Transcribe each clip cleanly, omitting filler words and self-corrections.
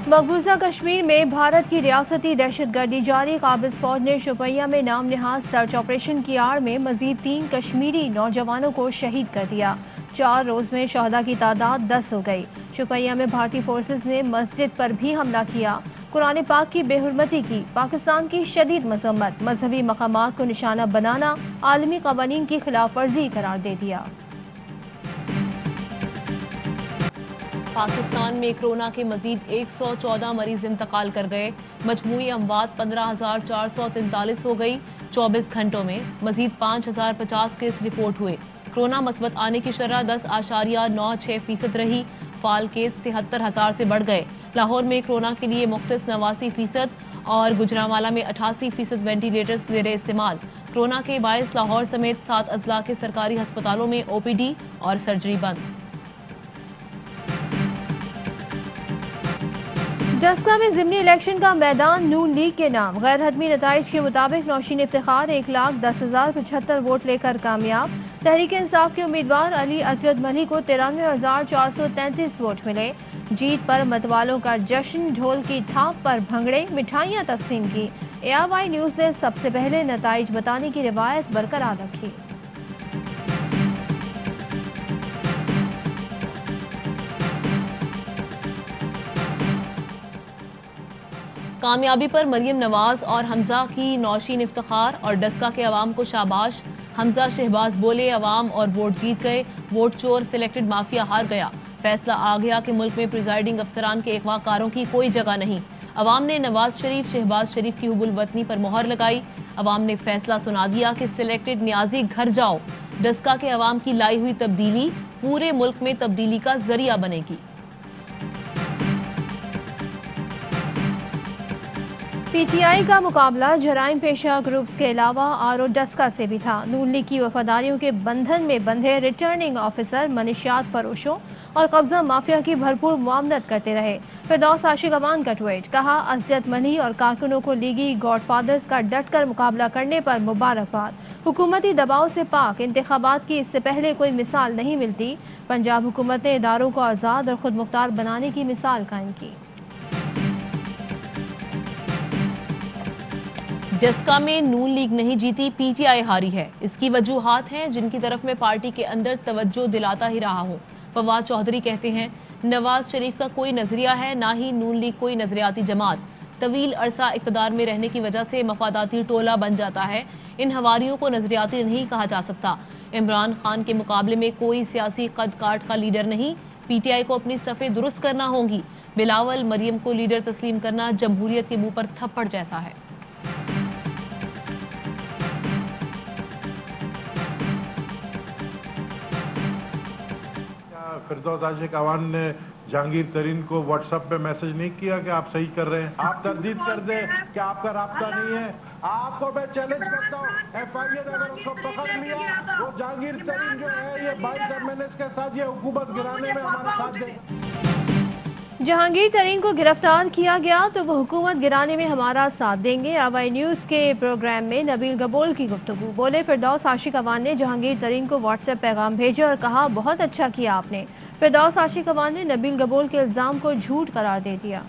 मकबूजा कश्मीर में भारत की रियासती दहशतगर्दी जारी। काबिज फौज ने शुपैया में नाम नहाज सर्च ऑपरेशन की आड़ में मजीद 3 कश्मीरी नौजवानों को शहीद कर दिया। 4 रोज में शहदा की तादाद 10 हो गई। शुपैया में भारतीय फोर्सेस ने मस्जिद पर भी हमला किया। कुरान पाक की बेहुरमती की पाकिस्तान की शदीद मजम्मत। मजहबी मकामात को निशाना बनाना आलमी कवानीन की खिलाफ वर्जी करार दे दिया। पाकिस्तान में कोरोना के मजीद 114 मरीज इंतकाल कर गए। मजमूई अमवात 15,443 हो गई। 24 घंटों में मजीद 5,050 केस रिपोर्ट हुए। कोरोना मस्बत आने की शरह 10.96% रही। फाल केस 73,000 से बढ़ गए। लाहौर में कोरोना के लिए मुख्तस 89% और गुजरांवाला में 88% वेंटिलेटर्स ज़ेरे इस्तेमाल। कोरोना के बायस लाहौर समेत 7 अजला के सरकारी अस्पतालों में OPD और सर्जरी बंद। डस्का में ज़िमनी इलेक्शन का मैदान नून लीग के नाम। गैर हतमी नताइज के मुताबिक नौशीन इफ्तिखार 1,10,075 वोट लेकर कामयाब। तहरीक इंसाफ के उम्मीदवार अली अजद मलिक को 93,433 वोट मिले। जीत पर मतवालों का जश्न, ढोल की थाप पर भंगड़े, मिठाइयाँ तकसीम की। ARY न्यूज़ ने सबसे पहले नताइज बताने की रिवायत बरकरार रखी। कामयाबी पर मरियम नवाज और हमजा की नौशीन इफ्तिखार और डस्का के अवाम को शाबाश। हमजा शहबाज बोले, अवाम और वोट जीत गए। वोट चोर सिलेक्टेड माफिया हार गया। फैसला आ गया कि मुल्क में प्रिजाइडिंग अफसरान के अगवाकारों की कोई जगह नहीं। अवाम ने नवाज शरीफ शहबाज शरीफ की हुबुल वतनी पर मोहर लगाई। अवाम ने फैसला सुना दिया कि सिलेक्टेड न्याजी घर जाओ। डस्का के अवाम की लाई हुई तब्दीली पूरे मुल्क में तब्दीली का जरिया बनेगी। PTI का मुकाबला जराइम पेशा ग्रुप्स के अलावा आरो डस्का से भी था। नून लीग की वफादारियों के बंधन में बंधे रिटर्निंग ऑफिसर मनशियात फरोशों और कब्जा माफिया की भरपूर मुआवनत करते रहे। फिरदौस आशिक अवान का ट्वीट, कहा असजद मनी और कारकुनों को लीगी गॉडफादर्स का डट कर मुकाबला करने पर मुबारकबाद। हुकूमती दबाव से पाक इंतखाबात की इससे पहले कोई मिसाल नहीं मिलती। पंजाब हुकूमत ने इदारों को आज़ाद और खुद मुख्तार बनाने की मिसाल कायम की। डस्का में नून लीग नहीं जीती, PTI हारी है। इसकी वजूहात हैं जिनकी तरफ मैं पार्टी के अंदर तवज्जो दिलाता ही रहा हूँ। फवाद चौधरी कहते हैं, नवाज शरीफ का कोई नजरिया है, ना ही नून लीग कोई नजरियाती जमात। तवील अरसा इक़्तिदार में रहने की वजह से मफादाती टोला बन जाता है। इन हवारियों को नजरियाती नहीं कहा जा सकता। इमरान खान के मुकाबले में कोई सियासी कद काट का लीडर नहीं। PTI को अपनी सफ़े दुरुस्त करना होंगी। बिलावल मरियम को लीडर तस्लीम करना जमहूरियत के मुंह पर थप्पड़ जैसा है। फिरदौस आशिक अवान ने जहांगीर तरीन को व्हाट्सएप पे मैसेज नहीं किया कि आप सही कर रहे हैं? आप तरदीद कर दें कि आपका राब्ता नहीं है। आपको मैं चैलेंज करता हूँ, FIR अगर उसको पकड़ लिया, वो जहांगीर तरीन जो है ये 22 MNAs के साथ ये हुकूमत गिराने में हमारा साथ देगा। जहांगीर तरीन को गिरफ्तार किया गया तो वो हुकूमत गिराने में हमारा साथ देंगे। ARY न्यूज़ के प्रोग्राम में नबील गबोल की गुफ्तगू। बोले, फिरदौस आशिक अवान ने जहांगीर तरीन को व्हाट्सएप पैगाम भेजा और कहा बहुत अच्छा किया आपने। फिरदौस आशिक अवान ने नबील गबोल के इल्ज़ाम को झूठ करार दे दिया।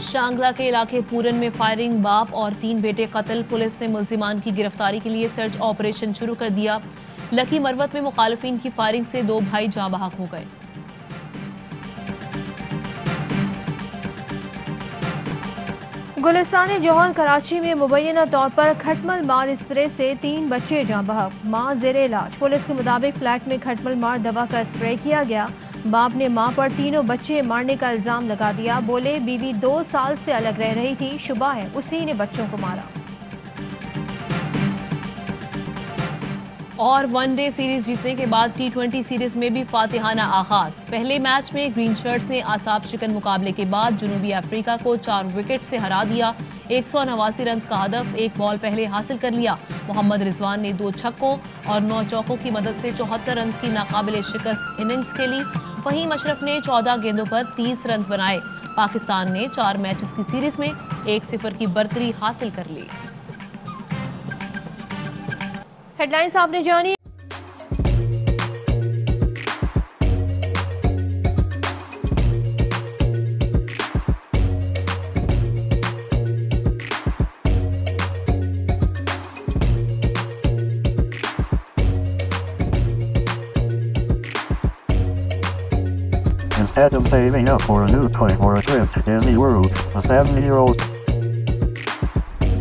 शांगला के इलाके पूरन में फायरिंग, बाप और 3 बेटे कत्ल। पुलिस ने मुल्जिमान की गिरफ्तारी के लिए सर्च ऑपरेशन शुरू कर दिया। लकी मरवत में मुखालिफिन की फायरिंग से 2 भाई जाँ बहक हो गए। गुलिस्तान जौहर कराची में मुबैना तौर पर खटमल मार स्प्रे से 3 बच्चे जाँ बहक, माँ ज़ेरे इलाज। पुलिस के मुताबिक फ्लैट में खटमल मार दवा का स्प्रे किया गया। बाप ने मां पर तीनों बच्चे मारने का इल्जाम लगा दिया। बोले, बीवी 2 साल से अलग रह रही थी, शुबा है उसी ने बच्चों को मारा। और वनडे सीरीज जीतने के बाद T20 सीरीज में भी फातिहाना आगाज। पहले मैच में ग्रीन शर्ट्स ने आसाब शिकन मुकाबले के बाद जनूबी अफ्रीका को 4 विकेट से हरा दिया। 189 रन का हदफ 1 बॉल पहले हासिल कर लिया। मोहम्मद रिजवान ने 2 छक्कों और 9 चौकों की मदद से 74 रन की नाकाबिले शिकस्त इनिंग्स खेली। फहीम अशरफ ने 14 गेंदों पर 30 रन बनाए। पाकिस्तान ने 4 मैचेस की सीरीज में 1-0 की बर्तरी हासिल कर ली। हेडलाइंस आपने जानी। Instead of saving up for a new toy or a trip to Disney World, a 70-year-old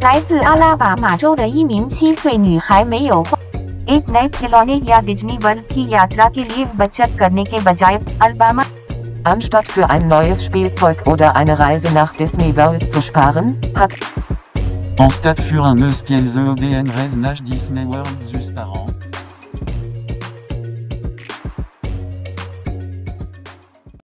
来自阿拉巴马州的一名7岁女孩没有花 एक नए खिलौने या डिज्नी वर्ल्ड की यात्रा के लिए बचत करने के बजाय Alabama Anstatt für ein neues Spielzeug oder eine Reise nach Disney World zu sparen, hat Anstatt für un neus Spielzeug oder eine Reise nach Disney World zu sparen,